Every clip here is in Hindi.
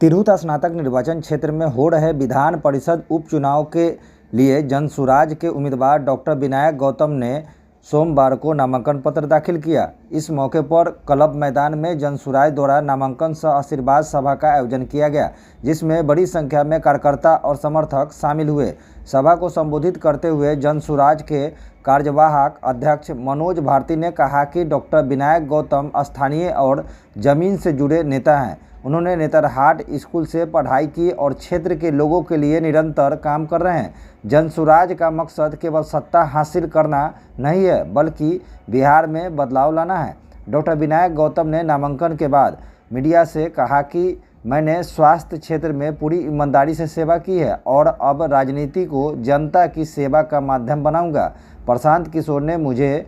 तिरहुत स्नातक निर्वाचन क्षेत्र में हो रहे विधान परिषद उपचुनाव के लिए जनसुराज के उम्मीदवार डॉक्टर विनायक गौतम ने सोमवार को नामांकन पत्र दाखिल किया। इस मौके पर क्लब मैदान में जनसुराज द्वारा नामांकन सह आशीर्वाद सभा का आयोजन किया गया, जिसमें बड़ी संख्या में कार्यकर्ता और समर्थक शामिल हुए। सभा को संबोधित करते हुए जनसुराज के कार्यवाहक अध्यक्ष मनोज भारती ने कहा कि डॉक्टर विनायक गौतम स्थानीय और जमीन से जुड़े नेता हैं। उन्होंने नेतरहाट स्कूल से पढ़ाई की और क्षेत्र के लोगों के लिए निरंतर काम कर रहे हैं। जनसुराज का मकसद केवल सत्ता हासिल करना नहीं है, बल्कि बिहार में बदलाव लाना है। डॉक्टर विनायक गौतम ने नामांकन के बाद मीडिया से कहा कि मैंने स्वास्थ्य क्षेत्र में पूरी ईमानदारी से सेवा की है और अब राजनीति को जनता की सेवा का माध्यम बनाऊंगा। प्रशांत किशोर ने मुझे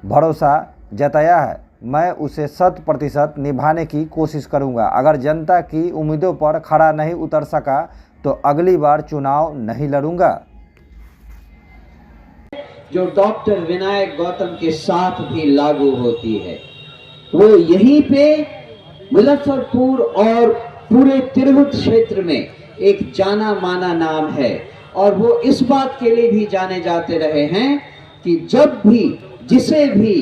भरोसा जताया है, मैं उसे 100% निभाने की कोशिश करूंगा। अगर जनता की उम्मीदों पर खरा नहीं उतर सका तो अगली बार चुनाव नहीं लड़ूंगा। जो डॉक्टर विनायक गौतम के साथ भी लागू होती है, वो यहीं पे मुजफ्फरपुर और पूरे तिरहुत क्षेत्र में एक जाना माना नाम है। और वो इस बात के लिए भी जाने जाते रहे हैं कि जब भी जिसे भी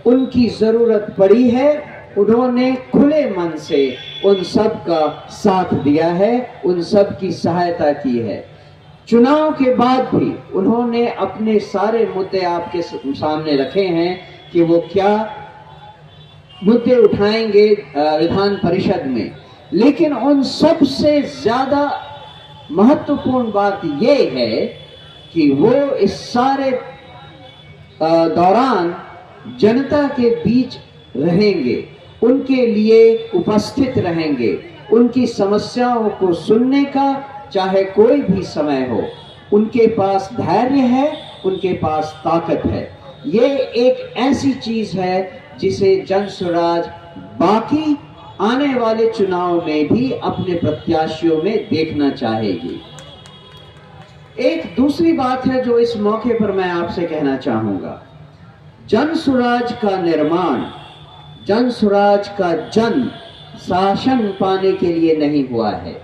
उनकी जरूरत पड़ी है, उन्होंने खुले मन से उन सब का साथ दिया है, उन सब की सहायता की है। चुनाव के बाद भी उन्होंने अपने सारे मुद्दे आपके सामने रखे हैं कि वो क्या मुद्दे उठाएंगे विधान परिषद में। लेकिन उन सबसे ज्यादा महत्वपूर्ण बात ये है कि वो इस सारे दौरान जनता के बीच रहेंगे, उनके लिए उपस्थित रहेंगे, उनकी समस्याओं को सुनने का चाहे कोई भी समय हो। उनके पास धैर्य है, उनके पास ताकत है। ये एक ऐसी चीज है जिसे जनसुराज बाकी आने वाले चुनाव में भी अपने प्रत्याशियों में देखना चाहेगी। एक दूसरी बात है जो इस मौके पर मैं आपसे कहना चाहूंगा। जनसुराज का निर्माण, जनसुराज का जन्म शासन पाने के लिए नहीं हुआ है।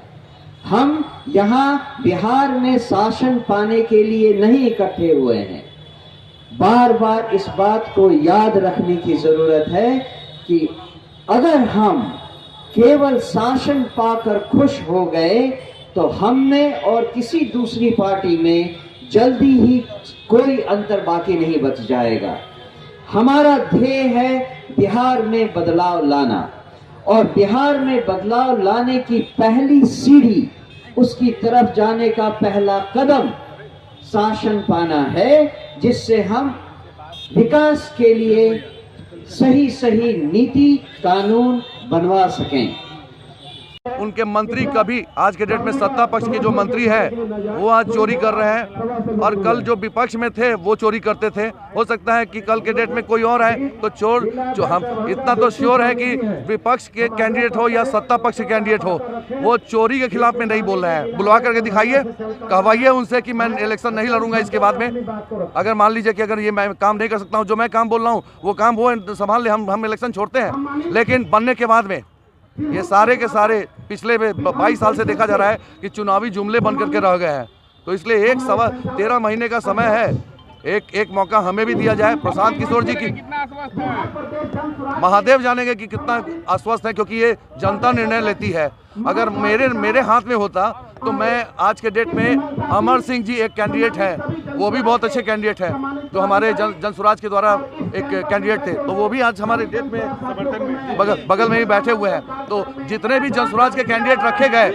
हम यहाँ बिहार में शासन पाने के लिए नहीं इकट्ठे हुए हैं। बार बार इस बात को याद रखने की जरूरत है कि अगर हम केवल शासन पाकर खुश हो गए तो हम में और किसी दूसरी पार्टी में जल्दी ही कोई अंतर बाकी नहीं बच जाएगा। हमारा ध्येय है बिहार में बदलाव लाना, और बिहार में बदलाव लाने की पहली सीढ़ी, उसकी तरफ जाने का पहला कदम शासन पाना है, जिससे हम विकास के लिए सही सही नीति कानून बनवा सकें। उनके मंत्री कभी आज के डेट में सत्ता पक्ष के जो मंत्री हैं वो आज चोरी कर रहे हैं, और कल जो विपक्ष में थे वो चोरी करते थे। हो सकता है कि कल के डेट में कोई और है तो चोर जो हम इतना तो श्योर है कि विपक्ष के कैंडिडेट हो या सत्ता पक्ष के कैंडिडेट हो, वो चोरी के खिलाफ में नहीं बोल रहे हैं। बुलवा करके दिखाइए, कहवाइए उनसे कि मैं इलेक्शन नहीं लड़ूंगा इसके बाद में। अगर मान लीजिए कि अगर ये मैं काम नहीं कर सकता हूँ, जो मैं काम बोल रहा हूँ वो काम वो संभाल ले, हम इलेक्शन छोड़ते हैं। लेकिन बनने के बाद में ये सारे के सारे पिछले 22 साल से देखा जा रहा है कि चुनावी जुमले बन करके रह गए हैं। तो इसलिए 13 महीने का समय है, एक मौका हमें भी दिया जाए। प्रशांत किशोर जी की महादेव जानेंगे कि कितना आश्वस्त है, क्योंकि ये जनता निर्णय लेती है। अगर मेरे हाथ में होता तो मैं आज के डेट में अमर सिंह जी एक कैंडिडेट हैं, वो भी बहुत अच्छे कैंडिडेट हैं, जो हमारे जनसुराज के द्वारा एक कैंडिडेट थे, तो वो भी आज हमारे डेट में बगल में ही बैठे हुए हैं। तो जितने भी जनसुराज के कैंडिडेट रखे गए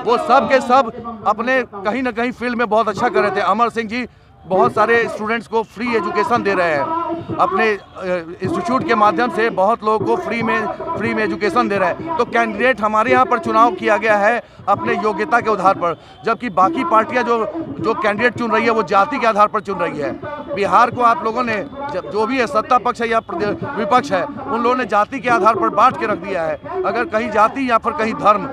वो सब के सब अपने कहीं ना कहीं फील्ड में बहुत अच्छा कर रहे थे। अमर सिंह जी बहुत सारे स्टूडेंट्स को फ्री एजुकेशन दे रहे हैं, अपने इंस्टीट्यूट के माध्यम से बहुत लोगों को फ्री में एजुकेशन दे रहे हैं। तो कैंडिडेट हमारे यहाँ पर चुनाव किया गया है अपने योग्यता के आधार पर, जबकि बाकी पार्टियाँ जो कैंडिडेट चुन रही है वो जाति के आधार पर चुन रही है। बिहार को आप लोगों ने जो भी है, सत्ता पक्ष है या विपक्ष है, उन लोगों ने जाति के आधार पर बांट के रख दिया है। अगर कहीं जाति या फिर कहीं धर्म,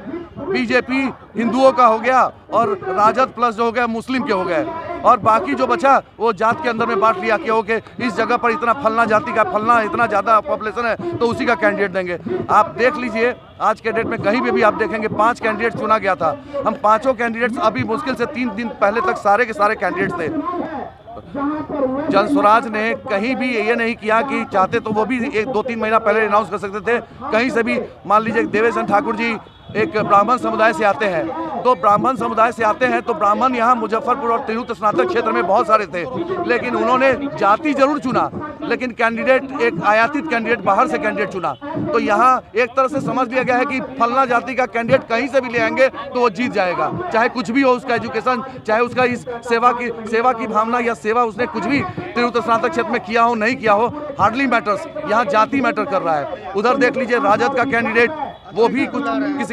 बीजेपी हिंदुओं का हो गया और राजद प्लस जो हो गया मुस्लिम के हो गए, और बाकी जो बचा वो जात के अंदर में बांट लिया कि ओके इस जगह पर इतना फलना जाति का फलना इतना ज़्यादा पॉपुलेशन है तो उसी का कैंडिडेट देंगे। आप देख लीजिए आज के डेट में कहीं भी आप देखेंगे 5 कैंडिडेट चुना गया था। हम पांचों कैंडिडेट्स अभी मुश्किल से 3 दिन पहले तक सारे के सारे कैंडिडेट्स थे। जन स्वराज ने कहीं भी ये नहीं किया कि चाहते तो वो भी 1-2-3 महीना पहले अनाउंस कर सकते थे। कहीं से भी मान लीजिए देवेश चंद्र ठाकुर जी एक ब्राह्मण समुदाय से आते हैं, तो ब्राह्मण समुदाय से आते हैं तो ब्राह्मण यहाँ मुजफ्फरपुर और तिरहुत स्नातक क्षेत्र में बहुत सारे थे, लेकिन उन्होंने जाति जरूर चुना लेकिन कैंडिडेट एक आयातित कैंडिडेट बाहर से कैंडिडेट चुना। तो यहाँ एक तरह से समझ लिया गया है कि फलना जाति का कैंडिडेट कहीं से भी ले आएंगे तो वो जीत जाएगा, चाहे कुछ भी हो उसका एजुकेशन, चाहे उसका इस सेवा की भावना या सेवा उसने कुछ भी तिरहुत स्नातक क्षेत्र में किया हो नहीं किया हो, हार्डली मैटर्स। यहाँ जाति मैटर कर रहा है। उधर देख लीजिए राजद का कैंडिडेट वो भी कुछ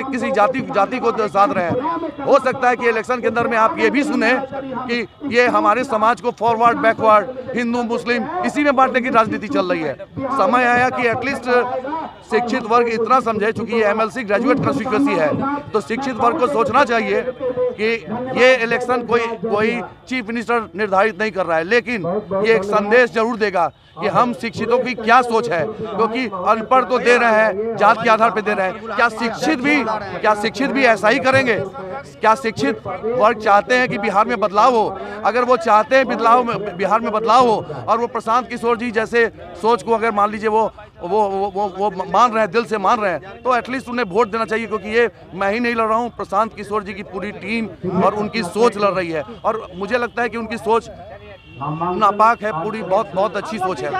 किसी जाति को साध रहे हैं। हो सकता है कि इलेक्शन के अंदर में आप ये भी सुने कि ये हमारे समाज को फॉरवर्ड बैकवर्ड, हिंदू मुस्लिम इसी में बांटने की राजनीति चल रही है। समय आया कि एटलीस्ट शिक्षित वर्ग इतना समझे, चूंकि ये MLC ग्रेजुएट कंस्टिट्यूएंसी है तो शिक्षित वर्ग को सोचना चाहिए कि ये इलेक्शन कोई चीफ मिनिस्टर निर्धारित नहीं कर रहा है, लेकिन ये एक संदेश जरूर देगा कि हम शिक्षितों की क्या सोच है, क्योंकि अनपढ़ तो दे रहे हैं, जात के आधार पर दे रहे हैं। क्या शिक्षित भी ऐसा ही करेंगे? क्या शिक्षित वर्ग चाहते हैं कि बिहार में बदलाव हो? अगर वो चाहते हैं बिहार में बदलाव हो और वो प्रशांत किशोर जी जैसे सोच को अगर मान लीजिए वो मान रहे हैं, दिल से मान रहे हैं, तो एटलीस्ट उन्हें वोट देना चाहिए। क्योंकि ये मैं ही नहीं लड़ रहा हूँ, प्रशांत किशोर जी की पूरी टीम और उनकी सोच लड़ रही है और मुझे लगता है कि उनकी सोच नापाक है, पूरी बहुत अच्छी सोच है।